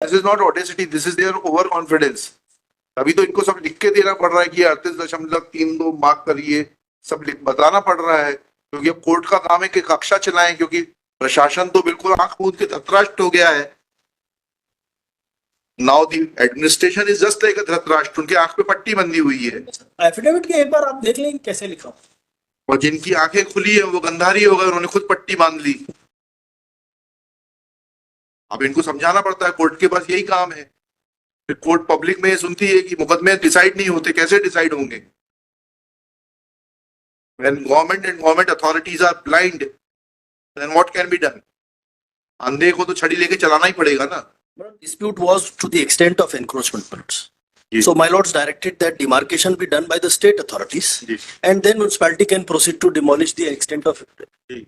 This is not audacity, this is their over confidence. अभी तो इनको सब लिख के देना पड़ रहा है कि 38.32 मार्क करिए, सब लिख बताना पड़ रहा है, क्योंकि अब कोर्ट का काम है कि कक्षा चलाएं, क्योंकि प्रशासन तो बिल्कुल आंख मूंद के धृतराष्ट्र हो गया है। Now the administration is just like अ धृतराष्ट्र, उनके आंख पे पट्टी बंधी हुई है। एफिडेविट के एक बार आप देख लेंगे कैसे लिखा हो। और जिनकी आंखें खुली है वो गंधारी हो गए, उन्होंने खुद पट्टी बांध ली। अब इनको समझाना पड़ता है, कोर्ट के पास यही काम है। फिर कोर्ट पब्लिक में सुनती है कि मुकदमे डिसाइड नहीं होते, कैसे डिसाइड होंगे? When government and government authorities are blind, then what can be done? अंधे को तो छड़ी लेके चलाना ही पड़ेगा ना। Dispute was to the extent of encroachment permits. Ji. So my lords directed that demarcation be done by the state authorities, ji. and then municipality can proceed to demolish the extent of it. जी।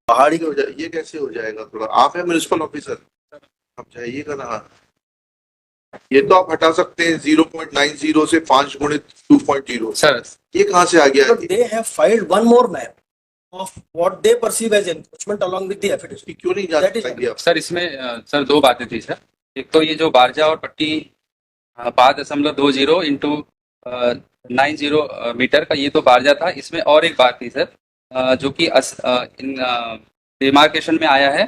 पहाड़ी हो जाए, ये कैसे हो जाएगा? थोड़ा आप है म्युनिसिपल ऑफिसर, आप जाइएगा ना। ये तो आप हटा सकते हैं 0.90 से 5 गुणित 2.0। सर ये कहाँ से आ गया? But they have filed one more map of what they perceive as encroachment along with the affidavit. क्यों नहीं जा That is- सकता? सर इसमें सर दो बातें थी सर। एक तो ये जो बारजा और पट्टी 5.20 इंटू 90 मीटर का, ये तो बारजा था। इसमें और एक बात थी सर, जो कि इन डिमार्केशन में आया है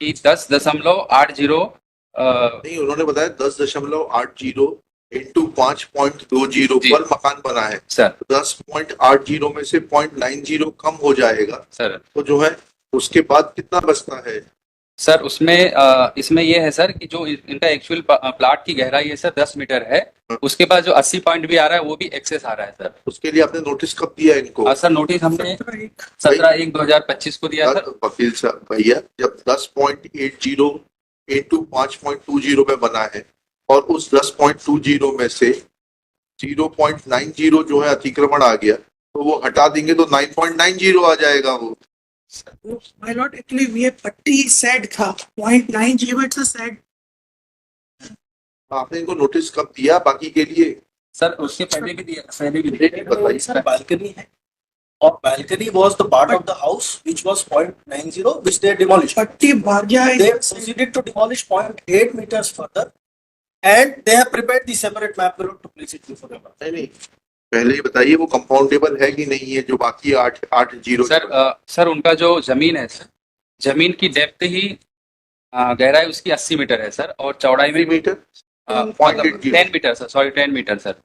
कि 10.80 नहीं, उन्होंने बताया 10.80 इंटू 5.20 जी। पर मकान बना है सर। 10.80 में से 0.90 कम हो जाएगा सर तो जो है उसके बाद कितना बचता है? सर उसमें इसमें ये है सर कि जो इनका एक्चुअल प्लाट की गहराई है सर 10 मीटर है, उसके बाद जो 80 पॉइंट भी आ रहा है वो भी एक्सेस आ रहा है सर। उसके लिए आपने नोटिस कब दिया इनको? सर नोटिस हमने 17/1/2025 को दिया सर। वकील साहब भैया, जब 10.80 इंटू 5.20 में बना है और उस 10.20 में से 0.90 जो है अतिक्रमण आ गया, तो वो हटा देंगे तो 9.90 आ जाएगा वो। My lord, actually ये पट्टी सेड था 0.90, it's a सेड। आपने इनको नोटिस कब दिया बाकी के लिए? सर उसके पहले भी दिया, पहले भी नहीं बताइए। Sir, balcony है, और balcony was the part of the house which was 0.90, which they demolished. पट्टी बारजा They है। proceeded to demolish 0.8 meters further, and they have prepared the separate map below to place it before the court. नहीं, पहले ही बताइए वो compoundable है कि नहीं है, जो बाकी 8.80। सर उनका जो जमीन है सर, जमीन की डेप्थ ही गहराई उसकी 80 मीटर है सर, और चौड़ाई में metre 10 metre sir, sorry 10 metre sir.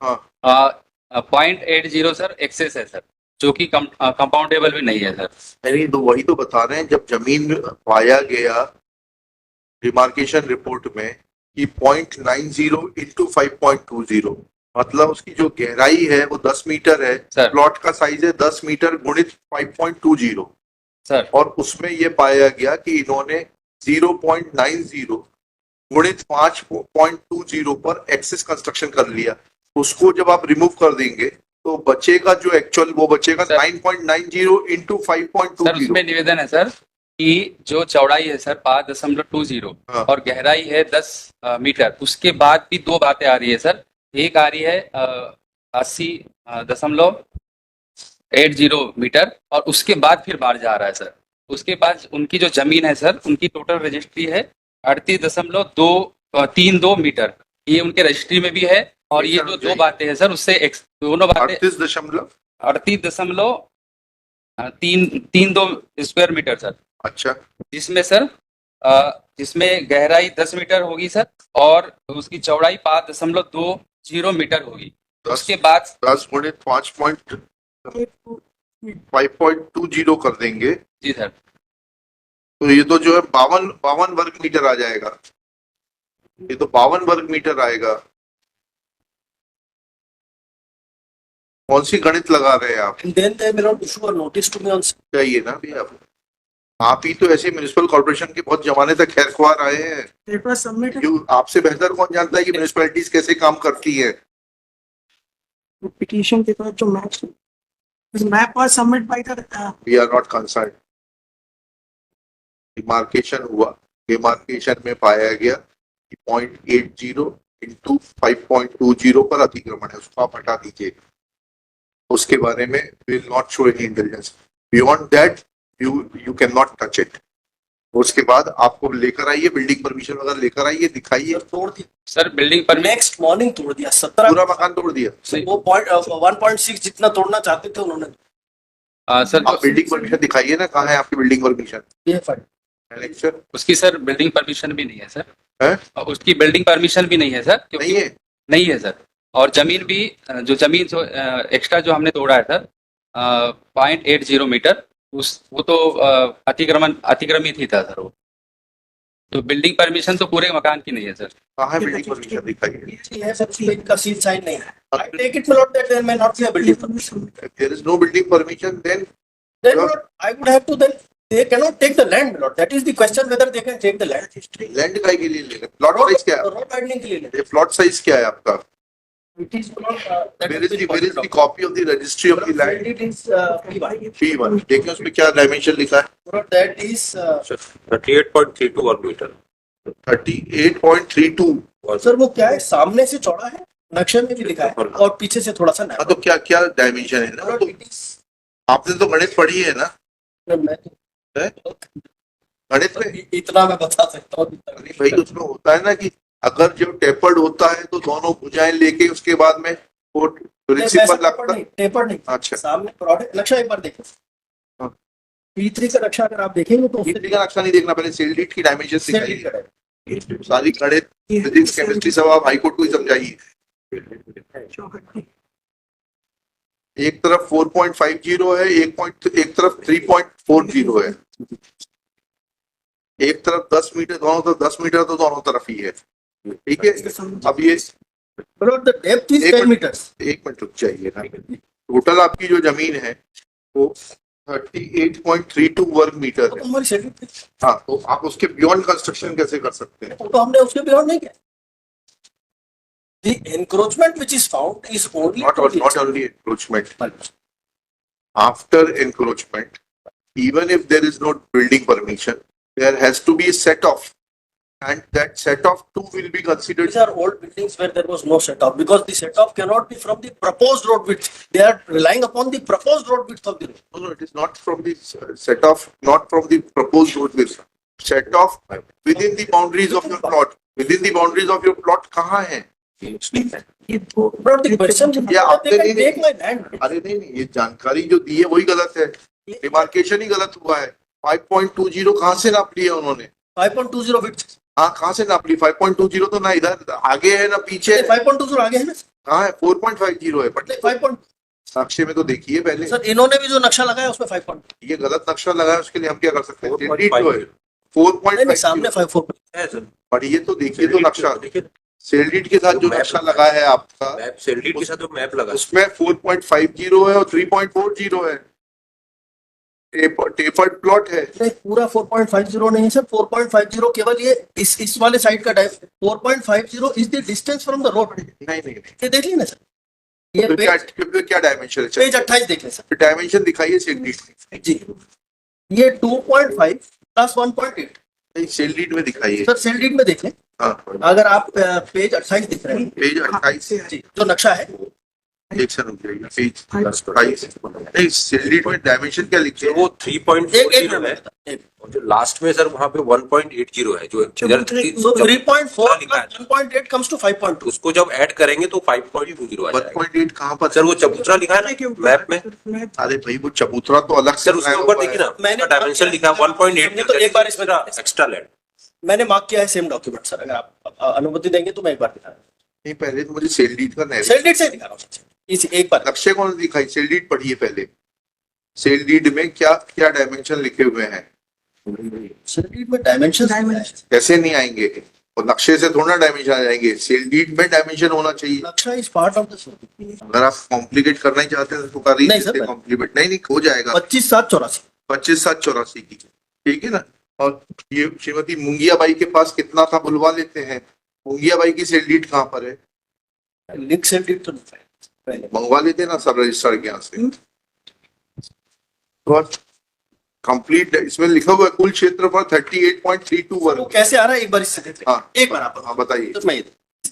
0.80 sir access है सर, जो कि कंपाउंडेबल भी नहीं है सर। नहीं, तो वही तो बता रहे हैं, जब जमीन में पाया गया डिमार्केशन रिपोर्ट में कि 0.90 इंटू 5.20, मतलब उसकी जो गहराई है वो 10 मीटर है, सर। प्लॉट का साइज है 10 मीटर गुणित 5.20 सर। और उसमें ये पाया गया कि इन्होंने 0.90 गुणित 5.20 पर एक्सेस कंस्ट्रक्शन कर लिया। उसको जब आप रिमूव कर देंगे तो बचेगा जो एक्चुअल, वो बचेगा सर। 9.90 into sir 5.20। उसमें निवेदन है सर कि जो चौड़ाई है सर 5.20 हाँ। और गहराई है 10 मीटर, उसके बाद भी दो बातें आ रही है सर। एक आ रही है 80.80 मीटर, और उसके बाद फिर बाहर जा रहा है सर। उसके बाद उनकी जो जमीन है सर, उनकी टोटल रजिस्ट्री है 38.232 मीटर, ये उनके रजिस्ट्री में भी है। और ये जो दो बातें हैं सर, उससे दोनों बातें 38.32 स्क्वायर मीटर सर। अच्छा, जिसमें सर जिसमें गहराई 10 मीटर होगी सर, और उसकी चौड़ाई 5.20 मीटर होगी। उसके बाद 10 गुणित 5.20 कर देंगे जी सर, तो ये तो जो है 52 वर्ग मीटर आ जाएगा। ये तो 52 वर्ग मीटर आएगा। कौन सी गणित लगा रहे हैं आप? And then they will not issue a notice to me on चाहिए ना भैया, आप ही तो ऐसे म्युनिसिपल कॉर्पोरेशन के बहुत जमाने तक खैरख्वार आए हैं। पेपर सबमिट आपसे बेहतर कौन जानता है कि म्युनिसिपैलिटीज कैसे काम करती है? पिटीशन के बाद जो map was submit by the we are not concern. Demarcation हुआ, डिमार्केशन में पाया गया कि 0.80 इंटू 5.20 पर अतिक्रमण है, उसको आप हटा दीजिए। उसके बारे में will not show any intelligence. Beyond that you cannot touch it. उसके बाद आपको लेकर आइए, बिल्डिंग परमिशन वगैरह लेकर आइए, दिखाइए। तोड़ दिया sir building permit next morning, तोड़ दिया 17 पूरा मकान तोड़ दिया। वो पॉइंट 1.6 जितना तोड़ना चाहते थे उन्होंने। सर आप बिल्डिंग परमिशन दिखाइए ना, कहाँ है आपकी बिल्डिंग परमिशन? ये फाइल लेक्चर उसकी सर बिल्डिंग परमिशन भी नहीं है सर। है? उसकी बिल्डिंग परमिशन भी नहीं है सर, क्योंकि नहीं है। नहीं है सर। और जमीन भी जो जमीन जो एक्स्ट्रा जो हमने तोड़ा है सर 0.80 मीटर, उस वो तो अतिक्रमित ही था सर वो। तो बिल्डिंग परमिशन तो पूरे मकान की नहीं है सर। कहाँ है बिल्डिंग परमिशन? दिखाइए। है सर, इनका सील साइन नहीं है। I take it, my lord, that there may not be a building permission. If there is no building permission, then Then, my lord, I would have to then, they cannot take the land, my lord. That is the question, whether they can take the land. Land काय के लिए ले रहे? Plot size क्या है? Road widening के लिए ले। ये प्लॉट साइज क्या है आपका? It is not, that Where has is been the pointed out. copy of the registry of the land? It is P1. P1 देखिए उसमें क्या डायमेंशन लिखा है? Lord, that is 38.32 वर्ग मीटर 38.32। सर वो क्या है, सामने से चौड़ा है, नक्शे में भी लिखा है, और पीछे से थोड़ा सा हाँ narrow। तो क्या क्या डायमेंशन है ना? Lord, तो it is, आपने तो गणित पढ़ी है ना? मैं तो है? गणित में इतना मैं बता सकता हूँ। अरे भाई उसमें होता है ना कि अगर जो टेपर्ड होता है तो दोनों भुजाएं लेके उसके बाद में वो प्रिंसिपल लगता है। टेपर नहीं, अच्छा। सामने प्रोडक्ट नक्शा एक बार देखो। हाँ। P3 का नक्शा अगर आप देखेंगे तो इतनी का नक्शा नहीं देखना, पहले सेल डीड की डायमेंशन उससे दिखाइए। सारी गणित फिजिक्स केमिस्ट्री सब आप हाई कोर्ट को ही समझाइए। एक तरफ 4.50 है, एक तरफ 3.40 है। एक तरफ 10 मीटर, दोनों तरफ 10 मीटर, तो दोनों तरफ ही है। ठीक है। अब ये Bro, the depth is 10 meters. एक मिनट रुक जाइए ना। टोटल आपकी जो जमीन है वो 38.32 वर्ग मीटर तो है। हमारी शेड्यूल पे, हाँ, तो आप उसके बियॉन्ड कंस्ट्रक्शन कैसे कर सकते हैं? तो हमने उसके बियॉन्ड नहीं किया। The encroachment which is found is only Not only encroachment. After encroachment, even if there is no building permission, there has to be a set off, and that set off too will be considered. These are old buildings where there was no set off, because the set off cannot be from the proposed road width. They are relying upon the proposed road width of the road. No, it is not from the set off, not from the proposed road width. Set off within the boundaries of your plot. Within the boundaries of your plot कहाँ है? But the question is, Yeah, they can नहीं, take my land. अरे नहीं, ये जानकारी जो दी है वही गलत है। डिमार्केशन ही गलत हुआ है। 5.20 कहाँ से नाप लिया उन्होंने? 5.20 width. हाँ, कहाँ से नाप ली? 5.20 तो ना इधर आगे है ना पीछे है। 5.20 आगे है ना? कहाँ है? 4.50 है। बट 5. नक्शे में तो देखिए पहले। सर इन्होंने भी जो नक्शा लगाया उसमें 5. ये गलत नक्शा लगा है, उसके लिए हम क्या कर सकते हैं? 4.50 नहीं, सामने 5.4. है सर। पर ये तो देखिए तो नक्शा सेलडीड के साथ जो नक्शा लगा है आपका, मैप सेलडीड के साथ जो मैप लगा उसमें 4.50 है और 3.40 है। टेपर्ड प्लॉट है। नहीं, पूरा 4.50 नहीं है सर। 4.50 केवल ये इस वाले साइड का 4.50 is the distance from the road. नहीं नहीं नहीं, ये देख लीजिए ना सर, ये फिर क्या पेज क्या डायमेंशन है? पेज 28 देख लें सर डायमेंशन दिखाइए सेलडीड। जी। ये 2.5 प्लस 1.8 नहीं, सेलडीड में दिखाइए। सर सेल डीड में देख लें। हाँ, अगर आप पेज 28 दिख रहे हैं पेज 28 जी, जो नक्शा है, एक से रुक जाइए। पेज 28 नहीं, सेलडीड में डायमेंशन क्या लिखे तो हैं? वो एक 3.40 है मिनट, और जो लास्ट में सर वहाँ पे 1.80 है जो इधर so 3.4 plus 1.8 comes to 5.2. उसको जब ऐड करेंगे तो 5.20 आ जाएगा। 1.8 कहाँ पर? सर वो चबूतरा लिखा है ना मैप में। अरे भाई वो चबूतरा तो अलग से सर उसके ऊपर देखिए ना, मैंने डायमेंशन लिखा है 1.8 तो एक बार इसमें एक्स्ट्रा लैंड। मैंने मार्क किया है सेम डॉक्यूमेंट सर। अगर आप अनुमति देंगे तो मैं एक बार दिखा रहा नहीं, पहले तो मुझे सेलडीड का हूँ। सेल डीड से दिखा रहा हूँ इसी एक बार। नक्शे कौन दिखाई? सेलडीड पढ़िए पहले। सेलडीड में क्या क्या डायमेंशन लिखे हुए हैं? सेल डीड में डायमेंशन कैसे नहीं आएंगे? और नक्शे से थोड़ा डायमेंशन आ जाएंगे। सेलडीड में डायमेंशन होना चाहिए। नक्शा is part of the sale. अगर आप कॉम्प्लिकेट करना ही चाहते हैं तो कर नहीं सर, कॉम्प्लीमेंट नहीं हो जाएगा। 25/7/84 25/7/84 की, ठीक है ना। और ये श्रीमती मुंगिया बाई के पास कितना था बुलवा लेते हैं। मुंगिया बाई की सेलडीड कहाँ पर है? लिंक सेल डीड तो नहीं है पहले। मंगवा लेते ना सब रजिस्टर के यहाँ से। और कंप्लीट इसमें लिखा हुआ है कुल क्षेत्रफल 38.32 वो वर्ग। कैसे आ रहा है एक बार इससे देख लें। हाँ, एक बार आप हाँ बताइए। तो मैं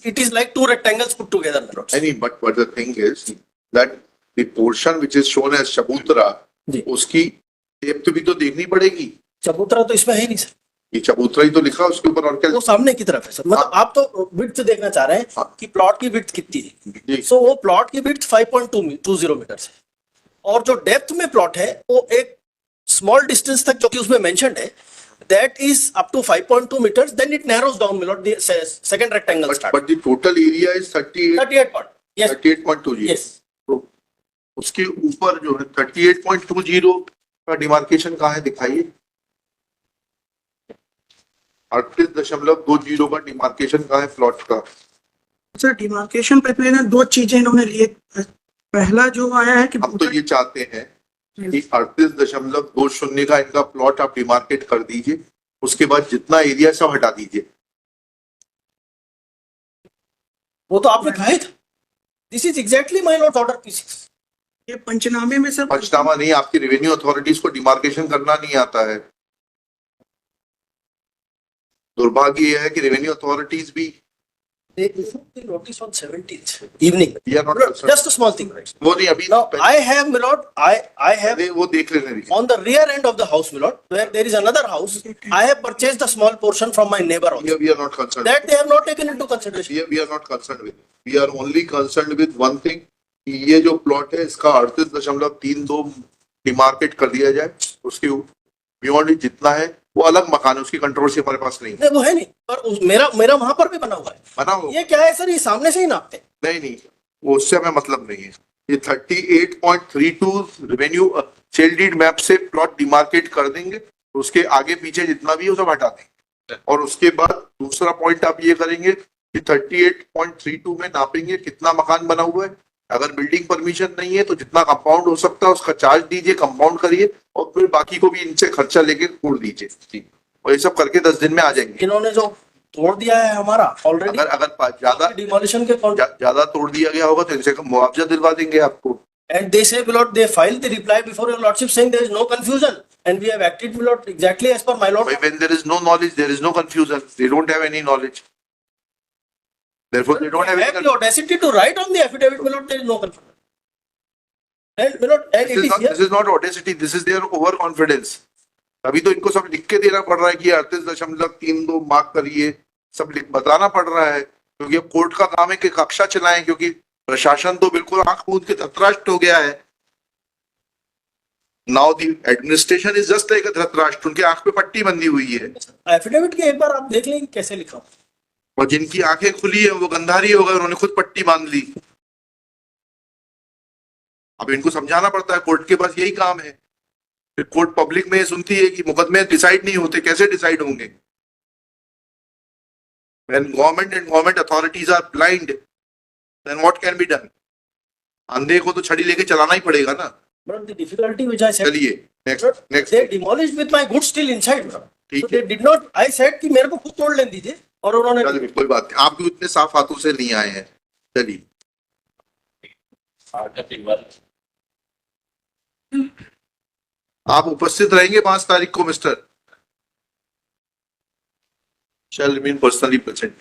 it is like to rectangles put together. नहीं, but the thing is that the portion which is shown as चबूतरा, जी। उसकी डेप्थ भी तो देखनी पड़ेगी। चबूतरा तो इसमें है ही नहीं सर। ये चबूतरा ही तो लिखा उसके ऊपर और क्या वो सामने की तरफ है सर, मतलब आप तो विड्थ देखना चाह रहे हैं हाँ। कि प्लॉट की विड्थ कितनी थी। जी। सो वो प्लॉट की विड्थ 5.20 मीटर है और जो डेप्थ में प्लॉट है वो एक स्मॉल डिस्टेंस तक जो कि उसमें मेंशन्ड है, that is up to 5.2 metres, then it narrows down मिलॉट the second rectangle start but the total area is 38 point, yes 38.20। Yes. तो उसके ऊपर जो है 38.20 का डिमार्केशन कहाँ है दिखाइए। 38.20 का डिमार्केशन कहाँ है प्लॉट का। सर डिमार्केशन पे तो दो चीजें इन्होंने लिए। पहला जो आया है कि हम तो ये चाहते हैं कि 38.20 का इनका प्लॉट आप डिमार्केट कर दीजिए, उसके बाद जितना एरिया सब हटा दीजिए। वो तो आपने कहा ही था। This is exactly my lot order P6। ये पंचनामे में सर पंचनामा नहीं, आपकी रेवेन्यू अथॉरिटीज को डिमार्केशन करना नहीं आता है। दुर्भाग्य यह है कि रेवेन्यू अथॉरिटीज भी They issued the notice on 17th evening. We are not concerned. Just a small thing. वो नहीं अभी Now I have, my lord, I have पहले वो देख लेने दीजिए। on the rear end of the house, my lord, where there is another house. I have purchased a small portion from my neighbor also. We are not concerned. That they have not taken into consideration. We are not concerned with. We are only concerned with one thing कि ये जो plot है इसका 38.32 demarcate कर दिया जाए। उसके beyond जितना है वो अलग मकान है, उसकी कंट्रोल से हमारे पास नहीं है। नहीं वो है नहीं, पर मेरा वहां पर भी बना हुआ है। बना हो ये क्या है सर, ये सामने से ही नापते हैं। नहीं वो उससे हमें मतलब नहीं है। ये 38.32 रेवेन्यू सेल डीड मैप से प्लॉट डिमार्केट कर देंगे, उसके आगे पीछे जितना भी है वो सब हटा देंगे। और उसके बाद दूसरा पॉइंट आप ये करेंगे कि 38.32 में नापेंगे कितना मकान बना हुआ है। अगर बिल्डिंग परमिशन नहीं है तो जितना कंपाउंड हो सकता है उसका चार्ज दीजिए, कंपाउंड करिए और फिर बाकी को भी इनसे खर्चा लेके छोड़ दीजिए। और ये सब करके 10 दिन में आ जाएंगे। इन्होंने जो तोड़ दिया है हमारा ऑलरेडी, अगर ज्यादा डिमोलिशन के ज्यादा तोड़ दिया गया होगा तो इनसे मुआवजा दिलवा देंगे आपको। And they say, my lord, they filed the reply before your lordship saying there is no confusion, and we have acted, my lord, exactly as per my lord. When there is no knowledge, there is no confusion. They don't have any knowledge. Therefore, they don't have They any have the audacity to write on the affidavit, my lord, there is no confusion. And my lord, and it is here. This is not audacity. This is their overconfidence. अभी तो इनको सब लिख के देना पड़ रहा है कि 38.32 मार्क करिए, सब बताना पड़ रहा है क्योंकि अब कोर्ट का काम है कि कक्षा चलाएं, क्योंकि प्रशासन तो बिल्कुल आंख मूंद के धृतराष्ट्र हो गया है। Now the administration is just like अ धृतराष्ट्र, उनके आंख पे पट्टी बंधी हुई है। एफिडेविट के एक बार आप देख लेंगे कैसे लिखा हो। और जिनकी आंखें खुली है वो गंधारी हो गए, उन्होंने खुद पट्टी बांध ली। अब इनको समझाना पड़ता है, कोर्ट के पास यही काम है। फिर कोर्ट पब्लिक में सुनती है कि मुकदमे डिसाइड नहीं होते, कैसे डिसाइड होंगे? When government and government authorities are blind, then what can be done? अंधे को तो छड़ी लेके चलाना ही पड़ेगा ना। But the difficulty which I said, चलिए next they demolished with my goods still inside. ठीक So they did not. I said कि मेरे को खुद तोड़ लेने दीजिए, और उन्होंने चलिए कोई बात नहीं, आप भी इतने साफ हाथों से नहीं आए हैं। चलिए आप उपस्थित रहेंगे 5 तारीख को mister, shall remain personally present।